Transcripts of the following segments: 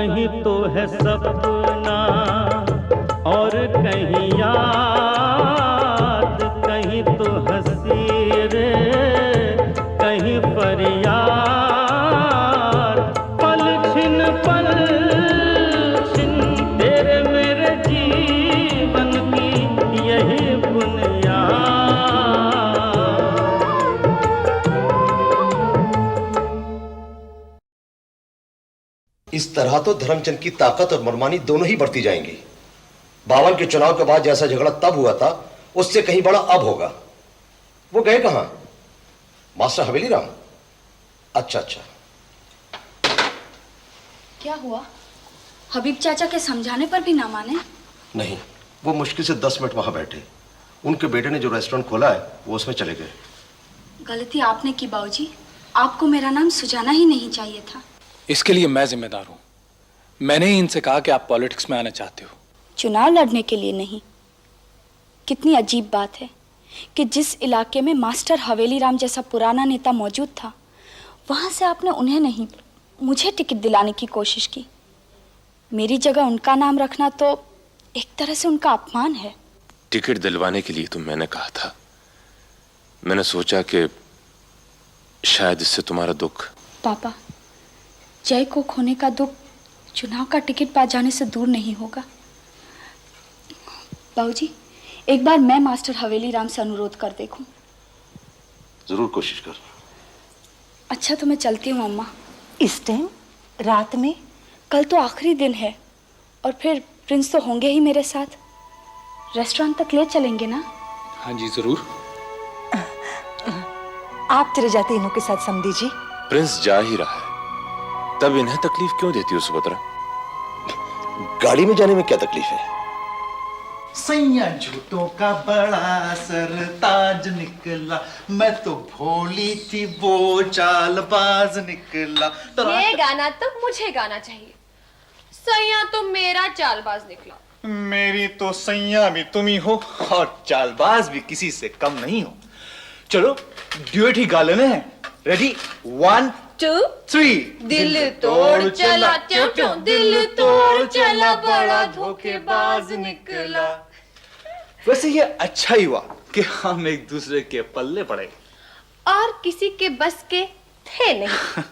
कहीं तो है सपना और कहीं याद, कहीं तो हंसी रे कहीं फरियाद। पल छिन तेरे मेरे जीवन की यही बुनियाद। इस तरह तो धर्मचंद की ताकत और मनमानी दोनों ही बढ़ती जाएंगी। 52 के चुनाव के बाद जैसा झगड़ा तब हुआ था उससे कहीं बड़ा अब होगा। वो गए कहां? मास्टर हवेली राम? अच्छा। क्या हुआ? हबीब चाचा के समझाने पर भी ना माने? नहीं, वो मुश्किल से 10 मिनट वहां बैठे। उनके बेटे ने जो रेस्टोरेंट खोला है वो उसमें चले गए। गलती आपने की बाबूजी। आपको मेरा नाम सुझाना ही नहीं चाहिए था। इसके लिए मैं जिम्मेदार हूं। मैंने ही इनसे कहा कि आप पॉलिटिक्स में आना चाहते हो। चुनाव लड़ने के लिए नहीं। कितनी अजीब बात है कि जिस इलाके में मास्टर हवेली राम जैसा पुराना नेता मौजूद था, वहां से आपने उन्हें नहीं मुझे टिकट दिलाने की कोशिश की। मेरी जगह उनका नाम रखना तो एक तरह से उनका अपमान है। टिकट दिलवाने के लिए तो मैंने कहा था। मैंने सोचा कि शायद इससे तुम्हारा दुख। पापा, जय को खोने का दुख चुनाव का टिकट पा जाने से दूर नहीं होगा। बाबूजी, एक बार मैं मास्टर हवेली राम से अनुरोध कर देखूं। जरूर कोशिश कर। अच्छा तो मैं चलती हूँ अम्मा। इस टाइम रात में? कल तो आखिरी दिन है और फिर प्रिंस तो होंगे ही मेरे साथ। रेस्टोरेंट तक ले चलेंगे ना? हाँ जी जरूर। आप चले जाते इन्हों के साथ समधी जी। प्रिंस जा ही रहा है, तब इन्हें तकलीफ क्यों देती हो सुभद्रा? गाड़ी में जाने में क्या तकलीफ है? सैया झूठों का बड़ा सरताज निकला, मैं तो भोली थी वो चालबाज निकला। ये गाना तो मुझे गाना चाहिए। सैया तो मेरा चालबाज निकला। मेरी तो सैया भी तुम ही हो और चालबाज भी किसी से कम नहीं हो। चलो ड्यूएट ही गा लेने हैं। रेडी? 1 2 3। दिल तोड़ चला क्यों क्यों, दिल तोड़ चला बड़ा धोखेबाज निकला। वैसे ये अच्छा ही हुआ कि हम एक दूसरे के पल्ले पड़े और किसी के बस के थे नहीं।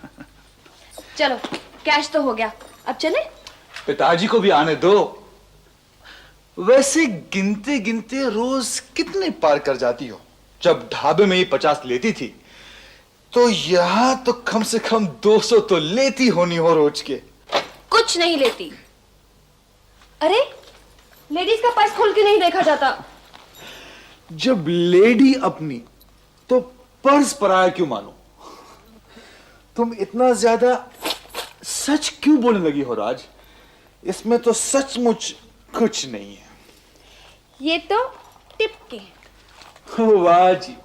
चलो कैश तो हो गया, अब चले? पिताजी को भी आने दो। वैसे गिनते गिनते रोज कितने पार कर जाती हो? जब ढाबे में ही 50 लेती थी तो यहां तो कम से कम 200 तो लेती होनी हो रोज के। कुछ नहीं लेती। अरे लेडीज का पर्स खोल के नहीं देखा जाता। जब लेडी अपनी तो पर्स पराया क्यों मानो? तुम इतना ज्यादा सच क्यों बोलने लगी हो राज? इसमें तो सचमुच कुछ नहीं है। ये तो टिप के। वाह जी,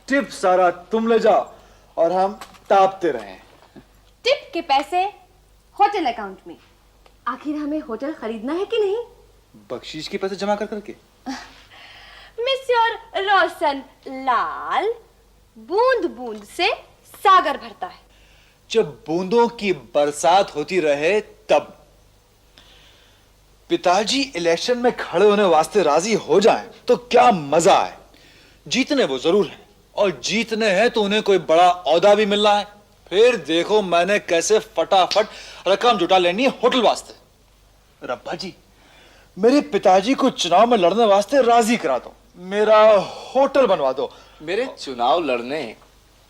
टिप सारा तुम ले जाओ और हम तापते रहें। टिप के पैसे होटल अकाउंट में। आखिर हमें होटल खरीदना है कि नहीं? बख्शीश के पैसे जमा कर करके। मिस्टर रोशन लाल, बूंद बूंद से सागर भरता है। जब बूंदों की बरसात होती रहे तब। पिताजी इलेक्शन में खड़े होने वास्ते राजी हो जाएं तो क्या मजा आए। जीतने वो जरूर है और जीतने हैं तो उन्हें कोई बड़ा औहदा भी मिलना है। फिर देखो मैंने कैसे फटाफट रकम जुटा लेनी है होटल वास्ते। रब्बा जी, मेरे पिताजी को चुनाव में लड़ने वास्ते राजी करा दो, मेरा होटल बनवा दो। मेरे चुनाव लड़ने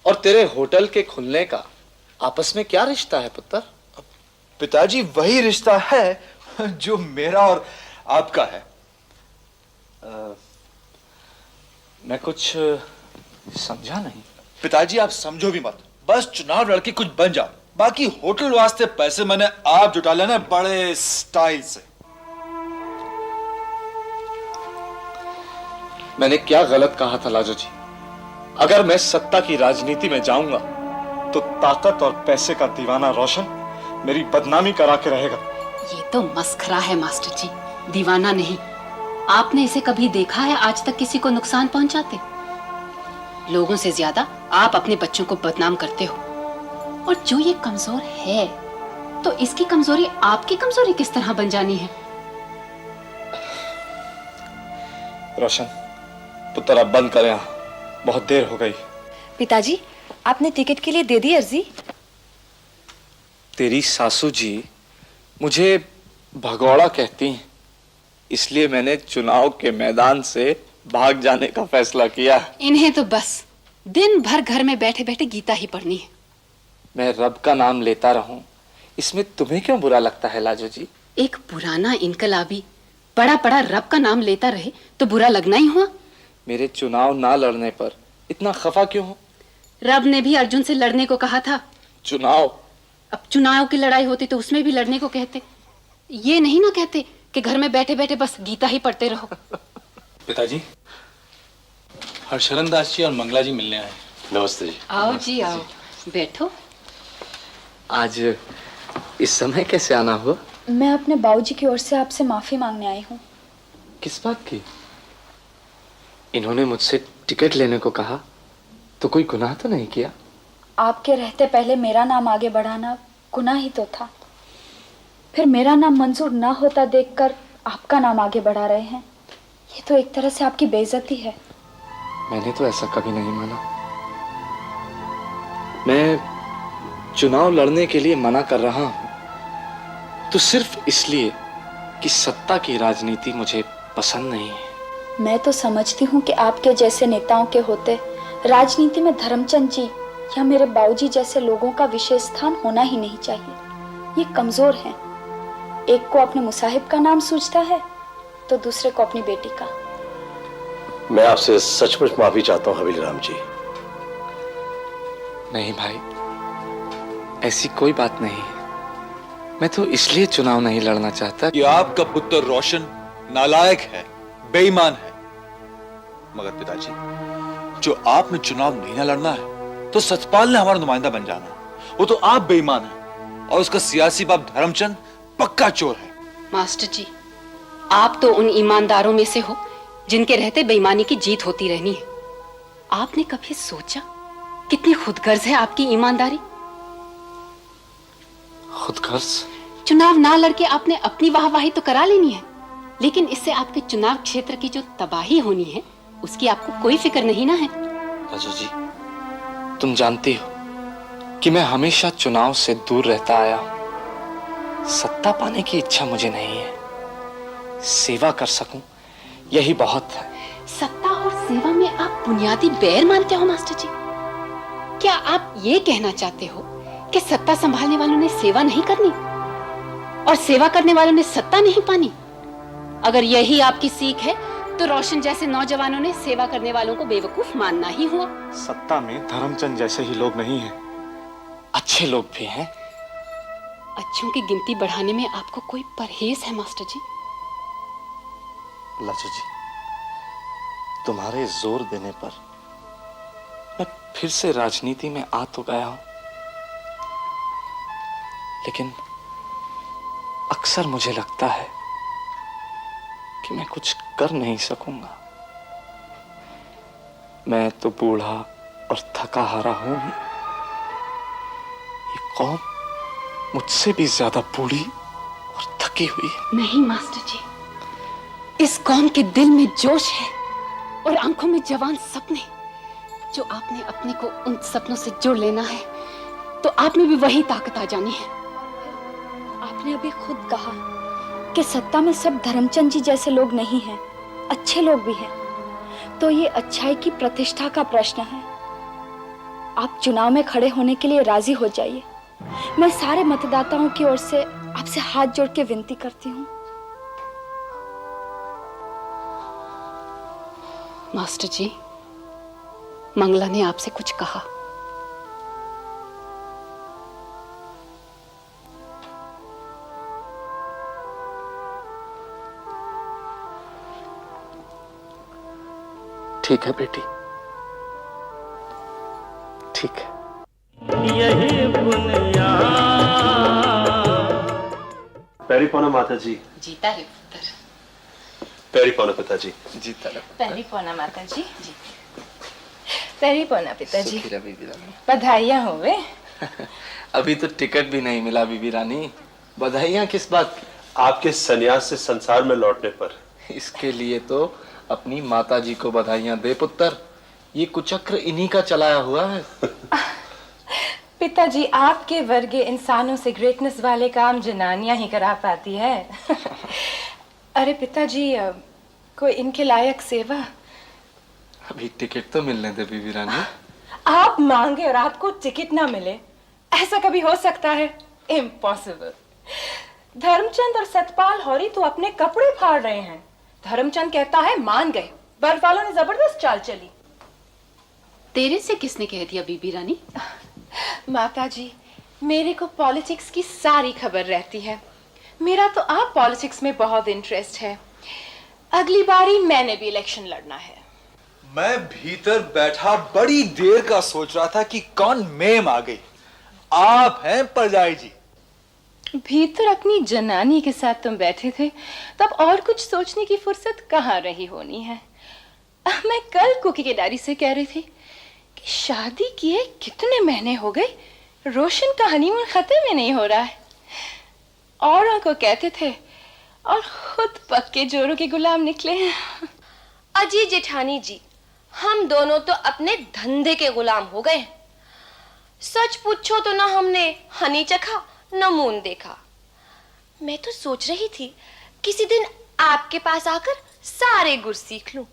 और तेरे होटल के खुलने का आपस में क्या रिश्ता है पुत्र? पिताजी, वही रिश्ता है जो मेरा और आपका है। मैं कुछ समझा नहीं। पिताजी आप समझो भी मत, बस चुनाव लड़के कुछ बन जाओ। बाकी होटल वास्ते पैसे मैंने आप जुटा लेने बड़े स्टाइल से। मैंने क्या गलत कहा था लाजो जी? अगर मैं सत्ता की राजनीति में जाऊंगा तो ताकत और पैसे का दीवाना रोशन मेरी बदनामी करा के रहेगा। ये तो मस्खरा है मास्टर जी, दीवाना नहीं। आपने इसे कभी देखा है आज तक किसी को नुकसान पहुंचाते? लोगों से ज्यादा आप अपने बच्चों को बदनाम करते हो। और जो ये कमजोर है तो इसकी कमजोरी आपकी कमजोरी किस तरह बन जानी है? रोशन, पुत्र अब बंद कर यहाँ, बहुत देर हो गई। पिताजी, आपने टिकट के लिए दे दी अर्जी? तेरी सासू जी मुझे भगौड़ा कहती हैं, इसलिए मैंने चुनाव के मैदान से भाग जाने का फैसला किया। इन्हें तो बस दिन भर घर में बैठे बैठे गीता ही पढ़नी है। मैं रब का नाम लेता रहूं, इसमें तुम्हें क्यों बुरा लगता है लाजो जी? एक पुराना इनकलाबी बड़ा बड़ा रब का नाम लेता रहे तो बुरा लगना ही हुआ। मेरे चुनाव ना लड़ने पर इतना खफा क्यों हो? रब ने भी अर्जुन से लड़ने को कहा था। चुनाव? अब चुनाव की लड़ाई होती तो उसमें भी लड़ने को कहते, ये नहीं ना कहते कि घर में बैठे बैठे बस गीता ही पढ़ते रहो। पिताजी, हर्षरन दास जी और मंगला जी मिलने आए। नमस्ते जी। आओ जी आओ, बैठो। आज इस समय कैसे आना हुआ? मैं अपने बाबूजी की ओर से आपसे माफी मांगने आई हूँ। किस बात की? इन्होंने मुझसे टिकट लेने को कहा तो कोई गुनाह तो नहीं किया? आपके रहते पहले मेरा नाम आगे बढ़ाना गुनाह ही तो था। फिर मेरा नाम मंजूर ना होता देखकर आपका नाम आगे बढ़ा रहे हैं, ये तो एक तरह से आपकी बेइज्जती है। मैंने तो ऐसा कभी नहीं माना। मैं चुनाव लड़ने के लिए मना कर रहा हूं तो सिर्फ इसलिए कि सत्ता की राजनीति मुझे पसंद नहीं है। मैं तो समझती हूँ कि आपके जैसे नेताओं के होते राजनीति में धर्मचंद जी या मेरे बाबूजी जैसे लोगों का विशेष स्थान होना ही नहीं चाहिए। ये कमजोर हैं। एक को अपने मुसाहिब का नाम सूझता है तो दूसरे को अपनी बेटी का। मैं आपसे सचमुच माफी चाहता हूँ हवेली राम जी। नहीं भाई, ऐसी कोई बात नहीं है। मैं तो इसलिए चुनाव नहीं लड़ना चाहता कि आपका पुत्र रोशन नालायक है, बेईमान है। मगर पिताजी, जो आपने चुनाव नहीं ना लड़ना है तो सतपाल ने हमारा नुमाइंदा बन जाना है। वो तो आप बेईमान हैं और उसका सियासी बाप धर्मचंद पक्का चोर है। मास्टर जी, आप तो उन ईमानदारों में से हो जिनके रहते बेईमानी की जीत होती रहनी है। आपने कभी सोचा कितनी खुदगर्ज है आपकी ईमानदारी? खुदगर्ज? चुनाव ना लड़के आपने अपनी वाहवाही तो करा लेनी है, लेकिन इससे आपके चुनाव क्षेत्र की जो तबाही होनी है उसकी आपको कोई फिक्र नहीं ना है। राजू जी, तुम जानती हो कि मैं हमेशा चुनाव से दूर रहता आया हूं। सत्ता पाने की इच्छा मुझे नहीं है। सेवा कर सकूं यही बहुत है। सत्ता और सेवा में आप बुनियादी बैर मानते हो मास्टर जी? क्या आप ये कहना चाहते हो कि सत्ता संभालने वालों ने सेवा नहीं करनी और सेवा करने वालों ने सत्ता नहीं पानी? अगर यही आपकी सीख है तो रोशन जैसे नौजवानों ने सेवा करने वालों को बेवकूफ मानना ही हुआ। सत्ता में धर्मचंद जैसे ही लोग नहीं हैं, अच्छे लोग भी हैं। अच्छों की गिनती बढ़ाने में आपको कोई परहेज है मास्टर जी? लाजो जी, तुम्हारे जोर देने पर मैं फिर से राजनीति में आ तो गया हूं, लेकिन अक्सर मुझे लगता है कि मैं कुछ कर नहीं सकूंगा। मैं तो बूढ़ा और थका हारा हूं ही। ये कौम मुझसे भी ज्यादा बूढ़ी और थकी हुई है। नहीं मास्टर जी, इस कौम के दिल में जोश है और आंखों में जवान सपने। जो आपने अपने को उन सपनों से जोड़ लेना है तो आप में भी वही ताकत आ जानी है। आपने अभी खुद कहा कि सत्ता में सब धर्मचंद जी जैसे लोग नहीं हैं, अच्छे लोग भी हैं। तो ये अच्छाई की प्रतिष्ठा का प्रश्न है। आप चुनाव में खड़े होने के लिए राजी हो जाइए। मैं सारे मतदाताओं की ओर से आपसे हाथ जोड़ के विनती करती हूँ। मास्टर जी, मंगला ने आपसे कुछ कहा? ठीक है बेटी, ठीक है। यही बुनियाद। पैरी पौना माता जी। जीता है पुत्र। पैरी पौना पिताजी। जीता है। पैरी पौना माता जी। पैरी पौना पिताजी। सुखी रवि विदा में। बधाइयां होवे। अभी तो टिकट भी नहीं मिला बीबी रानी। बधाइयां किस बात की? आपके सन्यास से संसार में लौटने पर। इसके लिए तो अपनी माता जी को बधाइयां दे पुत्र। ये कुचक्र इन्हीं का चलाया हुआ है। पिताजी, आपके वर्गे इंसानों से ग्रेटनेस वाले काम जनानियां ही करा पाती है। अरे पिताजी, कोई इनके लायक सेवा। अभी टिकट तो मिलने दे बीबी रानी। आप मांगे और आपको टिकट ना मिले, ऐसा कभी हो सकता है? इम्पॉसिबल। धर्मचंद और सतपाल हौरी तो अपने कपड़े फाड़ रहे हैं। धर्मचंद कहता है मान गए, बर्फ वालों ने जबरदस्त चाल चली। तेरे से किसने कह दिया बीबी रानी? माताजी, मेरे को पॉलिटिक्स की सारी खबर रहती है। मेरा तो आप पॉलिटिक्स में बहुत इंटरेस्ट है। अगली बारी मैंने भी इलेक्शन लड़ना है। मैं भीतर बैठा बड़ी देर का सोच रहा था कि कौन मेम आ गई। आप हैं परजाई जी। भीतर अपनी जनानी के साथ तुम बैठे थे, तब और कुछ सोचने की फुर्सत कहाँ रही होनी है। मैं कल कुकी के डैडी से कह रही थी कि शादी किए कितने महीने हो गए, रोशन का हनीमून खत्म ही नहीं हो रहा है। औरों को कहते थे और खुद पक्के जोरों के गुलाम निकले। अजी जेठानी जी, हम दोनों तो अपने धंधे के गुलाम हो गए। सच पूछो तो ना हमने हनी चखा न मून देखा। मैं तो सोच रही थी किसी दिन आपके पास आकर सारे गुर सीख लूं।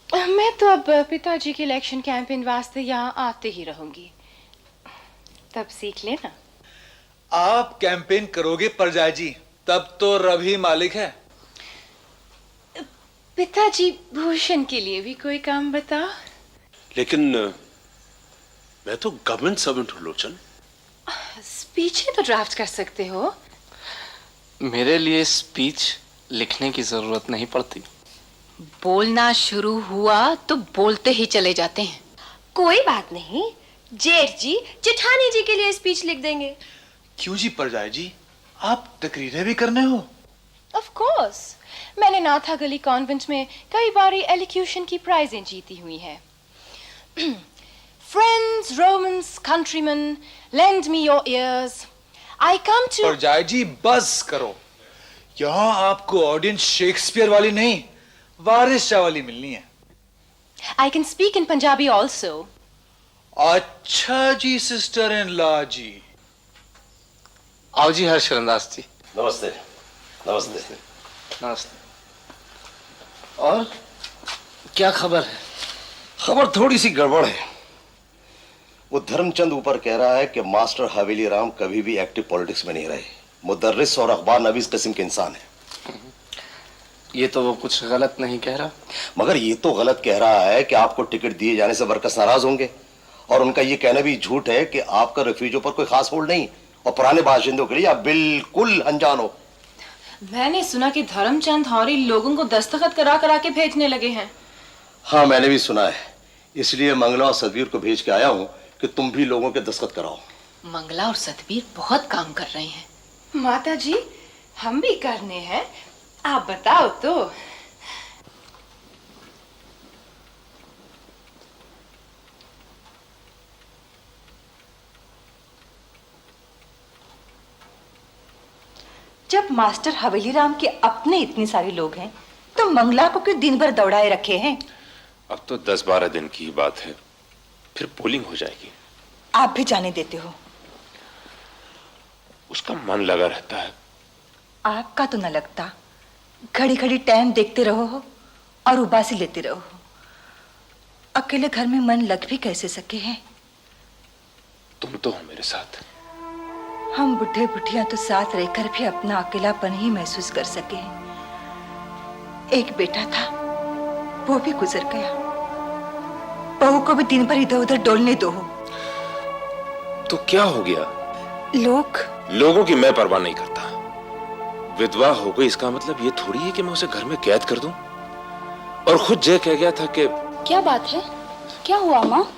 मैं तो अब पिताजी के इलेक्शन कैंपेन वास्ते यहाँ आते ही रहूंगी, तब सीख लेना। आप कैंपेन करोगे परजाई जी, तब तो रवि मालिक है। पिताजी, भूषण के लिए भी कोई काम बताओ। लेकिन मैं तो गवर्नमेंट सर्वेंट हूं लोचन। स्पीच तो ड्राफ्ट कर सकते हो। मेरे लिए स्पीच लिखने की जरूरत नहीं पड़ती। बोलना शुरू हुआ तो बोलते ही चले जाते हैं। कोई बात नहीं, जेठ जी जेठानी जी के लिए स्पीच लिख देंगे। क्यों जी परजाई जी, आप तकरीरें भी करने हो? ऑफ कोर्स, मैंने नाथा गली कॉन्वेंट में कई बारी एलिक्यूशन की प्राइजें जीती हुई हैं। Friends, Romans, countrymen, lend me your ears. I come to... परजाई जी बस करो। यहाँ आपको ऑडियंस शेक्सपियर वाली नहीं, वारिस शाह वाली मिलनी है। I can speak in Punjabi also. अच्छा जी सिस्टर इन लॉ जी। आओ जी हर्षरंदास जी। नमस्ते। नमस्ते। नमस्ते। और क्या खबर है? खबर थोड़ी सी गड़बड़ है। वो धर्मचंद ऊपर कह रहा है कि मास्टर हवेली राम कभी भी एक्टिव पॉलिटिक्स में नहीं रहे। मुदर्रिस और अखबार नवीस किस्म के इंसान है। ये तो वो कुछ गलत नहीं कह रहा। मगर ये तो गलत कह रहा है कि आपको टिकट दिए जाने से वर्कर्स नाराज होंगे, और उनका ये कहना भी झूठ है कि आपका रेफ्यूजियों पर कोई खास होल्ड नहीं और पुराने बाशिंदों के लिए आप बिल्कुल अनजान हो। मैंने सुना कि धर्मचंद हौरी लोगों को दस्तखत करा करा के भेजने लगे हैं। हाँ, मैंने भी सुना है। इसलिए मंगला और सतवीर को भेज के आया हूं कि तुम भी लोगों के दस्तखत कराओ। मंगला और सतवीर बहुत काम कर रहे हैं। माता जी, हम भी करने हैं, आप बताओ तो। जब मास्टर हवेली राम के अपने इतने सारे लोग हैं, तो मंगला को क्यों दिन भर दौड़ाए रखे हैं? अब तो 10-12 दिन की बात है, फिर पोलिंग हो जाएगी। आप भी जाने देते हो? उसका मन लगा रहता है। आपका तो न लगता। घड़ी घड़ी टाइम देखते रहो हो और उबासी लेते रहो हो। अकेले घर में मन लग भी कैसे सके हैं? तुम तो हो मेरे साथ। हम बुढ़े बुढ़िया तो साथ रहकर भी अपना अकेलापन ही महसूस कर सके हैं। एक बेटा था, वो भी गुजर गया। बहू को भी दिन भर इधर उधर डोलने दो हो। तो क्या हो गया? लोगों की मैं परवाह नहीं करता। विधवा हो गई इसका मतलब ये थोड़ी है कि मैं उसे घर में कैद कर दूं। और खुद जय कह गया था कि... क्या बात है? क्या हुआ माँ?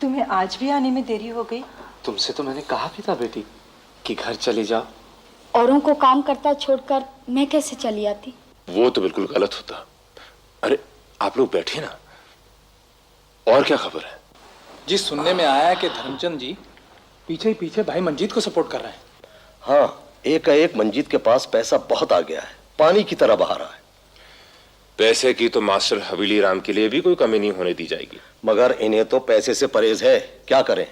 तुम्हें आज भी आने में देरी हो गई? तुमसे तो मैंने कहा भी था बेटी कि घर चली जाओ। औरों को काम करता छोड़कर मैं कैसे चली आती? वो तो बिल्कुल गलत होता। अरे आप लोग बैठे ना, और क्या खबर है? जी सुनने में आया है कि धर्मचंद जी पीछे ही पीछे भाई मंजीत को सपोर्ट कर रहे हैं। हाँ, एक मंजीत के पास पैसा बहुत आ गया है, पानी की तरह बहा रहा है। पैसे की तो मास्टर हवेली राम के लिए भी कोई कमी नहीं होने दी जाएगी। मगर इन्हें तो पैसे से परहेज है, क्या करें?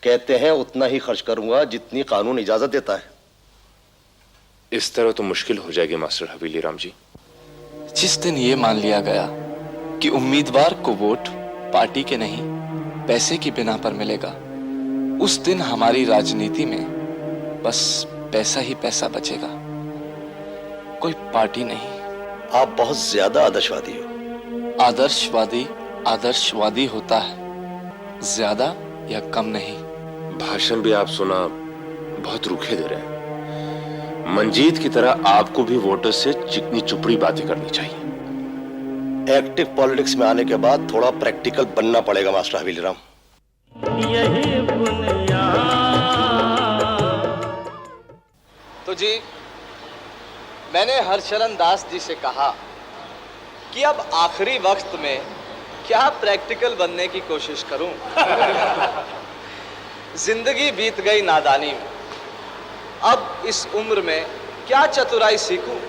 कहते हैं उतना ही खर्च करूंगा जितनी कानून इजाजत देता है। इस तरह तो मुश्किल हो जाएगी मास्टर हवेली राम जी। जिस दिन ये मान लिया गया कि उम्मीदवार को वोट पार्टी के नहीं पैसे की बिना पर मिलेगा, उस दिन हमारी राजनीति में बस पैसा ही पैसा बचेगा, कोई पार्टी नहीं। आप बहुत ज्यादा आदर्शवादी हो। आदर्शवादी होता है, ज्यादा या कम नहीं। भाषण भी आप सुना बहुत रूखे दे रहे हैं। मंजीत की तरह आपको भी वोटर से चिकनी चुपड़ी बातें करनी चाहिए। एक्टिव पॉलिटिक्स में आने के बाद थोड़ा प्रैक्टिकल बनना पड़ेगा मास्टर हवेली राम। यही बुनियाद। तो जी, मैंने हरचरण दास जी से कहा कि अब आखिरी वक्त में क्या प्रैक्टिकल बनने की कोशिश करूं। जिंदगी बीत गई नादानी में, अब इस उम्र में क्या चतुराई सीखूं।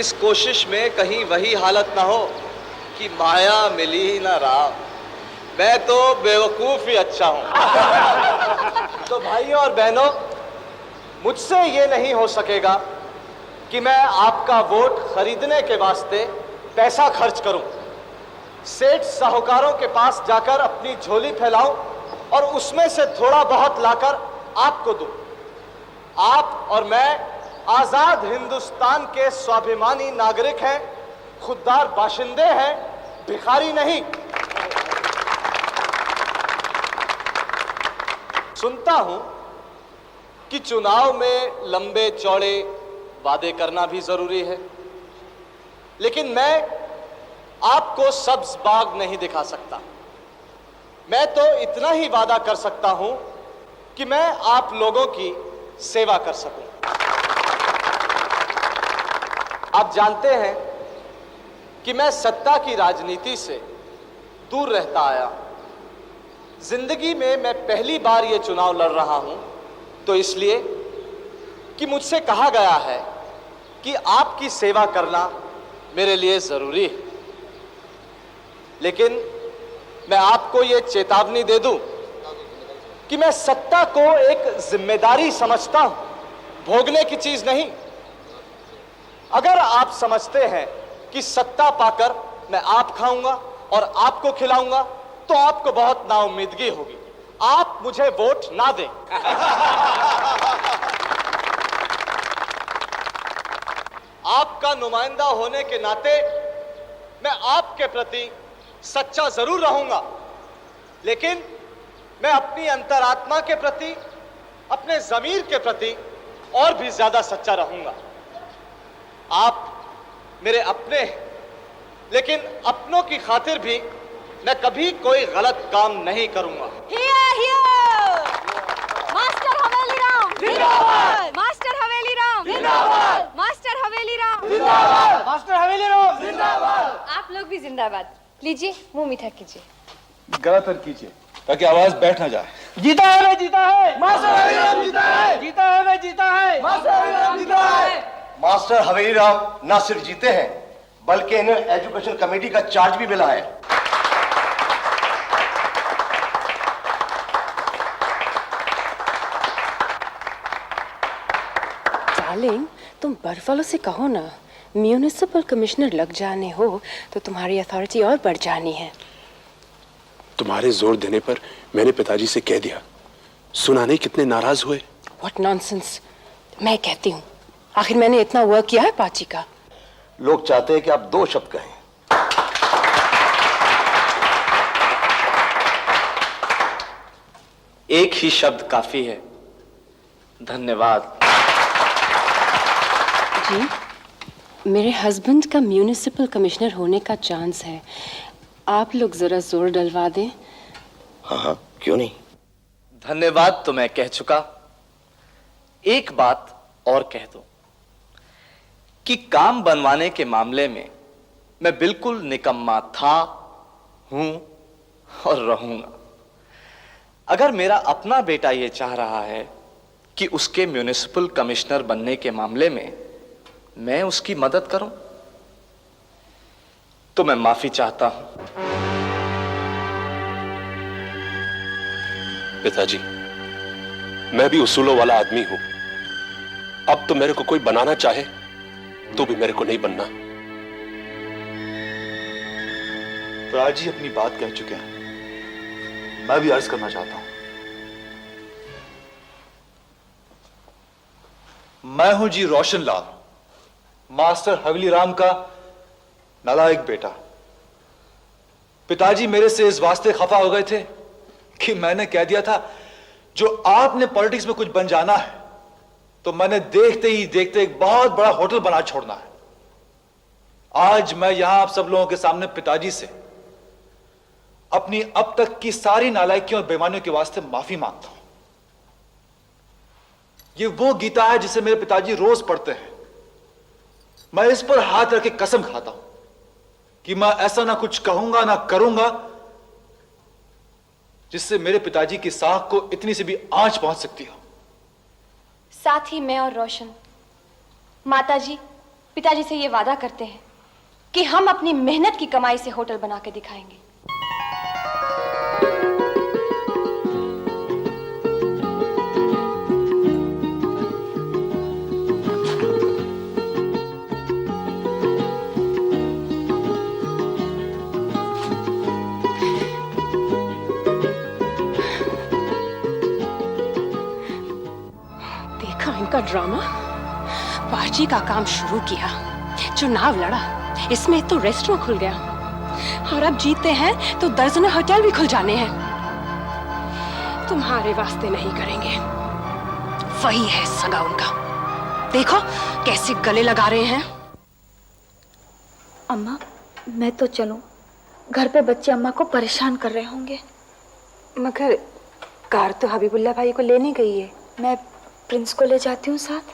इस कोशिश में कहीं वही हालत ना हो कि माया मिली ना राम, मैं तो बेवकूफ ही अच्छा हूं। तो भाइयों और बहनों, मुझसे ये नहीं हो सकेगा कि मैं आपका वोट खरीदने के वास्ते पैसा खर्च करूं, सेठ साहूकारों के पास जाकर अपनी झोली फैलाऊं और उसमें से थोड़ा बहुत लाकर आपको दूं। आप और मैं आजाद हिंदुस्तान के स्वाभिमानी नागरिक हैं, खुददार बाशिंदे हैं, भिखारी नहीं। सुनता हूं कि चुनाव में लंबे चौड़े वादे करना भी जरूरी है, लेकिन मैं आपको सब्ज बाग नहीं दिखा सकता। मैं तो इतना ही वादा कर सकता हूं कि मैं आप लोगों की सेवा कर सकूं। आप जानते हैं कि मैं सत्ता की राजनीति से दूर रहता आया। जिंदगी में मैं पहली बार ये चुनाव लड़ रहा हूं, तो इसलिए कि मुझसे कहा गया है कि आपकी सेवा करना मेरे लिए जरूरी है। लेकिन मैं आपको ये चेतावनी दे दूं कि मैं सत्ता को एक जिम्मेदारी समझता हूं, भोगने की चीज नहीं। अगर आप समझते हैं कि सत्ता पाकर मैं आप खाऊंगा और आपको खिलाऊंगा, तो आपको बहुत नाउम्मीदगी होगी। आप मुझे वोट ना दें। आपका नुमाइंदा होने के नाते मैं आपके प्रति सच्चा जरूर रहूंगा, लेकिन मैं अपनी अंतरात्मा के प्रति, अपने जमीर के प्रति और भी ज्यादा सच्चा रहूंगा। आप मेरे अपने हैं, लेकिन अपनों की खातिर भी मैं कभी कोई गलत काम नहीं करूंगा। मास्टर हवेली राम जिंदाबाद। मास्टर हवेली राम जिंदाबाद। मास्टर हवेली राम जिंदाबाद। मास्टर हवेली राम जिंदाबाद। आप लोग भी जिंदाबाद। लीजिए, मुंह मीठा कीजिए। गलत कीजिए ताकि आवाज बैठ ना जाए। जीता है मैं जीता है, मास्टर हवेली राम जीता है। जीता है मैं जीता है, मास्टर हवेली राम जीता है। मास्टर हवेली राम ना सिर्फ जीते हैं, बल्कि इन्हें एजुकेशन कमेटी का चार्ज भी मिला है। डार्लिंग, तुम बर्फालो से कहो ना, म्यूनिसिपल कमिश्नर लग जाने हो तो तुम्हारी अथॉरिटी और बढ़ जानी है। तुम्हारे जोर देने पर मैंने पिताजी से कह दिया। सुना नहीं कितने नाराज हुए। What nonsense. मैं कहती हूँ, आखिर मैंने इतना वर्क किया है पाची का। लोग चाहते हैं कि आप दो शब्द कहें। एक ही शब्द काफी है, धन्यवाद। जी, मेरे हस्बैंड का म्यूनिसिपल कमिश्नर होने का चांस है, आप लोग जरा जोर डलवा दें। हाँ हाँ, क्यों नहीं। धन्यवाद तो मैं कह चुका, एक बात और कह दो कि काम बनवाने के मामले में मैं बिल्कुल निकम्मा था, हूं और रहूंगा। अगर मेरा अपना बेटा ये चाह रहा है कि उसके म्युनिसिपल कमिश्नर बनने के मामले में मैं उसकी मदद करूं, तो मैं माफी चाहता हूं। पिताजी, मैं भी उसूलों वाला आदमी हूं। अब तो मेरे को कोई बनाना चाहे तो भी मेरे को नहीं बनना। राज जी अपनी बात कह चुके हैं। मैं भी अर्ज करना चाहता हूं। मैं हूं जी रोशन लाल, मास्टर हवेली राम का नालायक बेटा। पिताजी मेरे से इस वास्ते खफा हो गए थे कि मैंने कह दिया था जो आपने पॉलिटिक्स में कुछ बन जाना है तो मैंने देखते ही देखते एक बहुत बड़ा होटल बना छोड़ना है। आज मैं यहां आप सब लोगों के सामने पिताजी से अपनी अब तक की सारी नालायकियों और बेईमानियों के वास्ते माफी मांगता हूं। ये वो गीता है जिसे मेरे पिताजी रोज पढ़ते हैं। मैं इस पर हाथ रख के कसम खाता हूं कि मैं ऐसा ना कुछ कहूंगा ना करूंगा जिससे मेरे पिताजी की साख को इतनी सी भी आंच पहुंच सकती हो। साथ ही मैं और रोशन माताजी पिताजी से ये वादा करते हैं कि हम अपनी मेहनत की कमाई से होटल बना के दिखाएंगे। का ड्रामा, पार्टी का काम शुरू किया, चुनाव लड़ा, इसमें तो रेस्टोरेंट खुल गया और अब जीतते हैं तो दर्जनों होटल भी खुल जाने हैं। तुम्हारे वास्ते नहीं करेंगे, वही है सगा उनका। देखो कैसे गले लगा रहे हैं। अम्मा मैं तो चलूं, घर पे बच्चे अम्मा को परेशान कर रहे होंगे। मगर कार तो हबीबुल्ला भाई को लेने गई है। मैं प्रिंस को ले जाती हूँ साथ।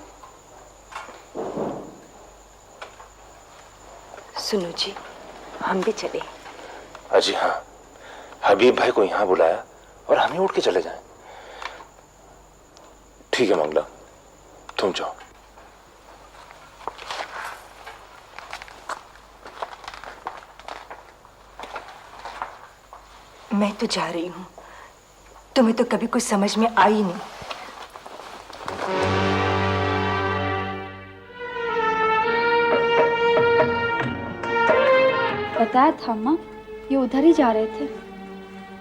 सुनो जी, हम भी चले। अजी हाँ, हबीब भाई को यहां बुलाया और हम ही उठ के चले जाएं। ठीक है मंगला, तुम जाओ। मैं तो जा रही हूं, तुम्हें तो कभी कुछ समझ में आई नहीं। बताया था अम्मा, ये उधर ही जा रहे थे।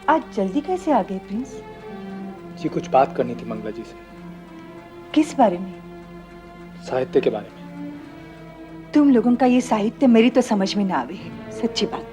आज जल्दी कैसे आ गए प्रिंस? जी कुछ बात करनी थी मंगला जी से। किस बारे में? साहित्य के बारे में। तुम लोगों का ये साहित्य मेरी तो समझ में ना आवे, सच्ची बात।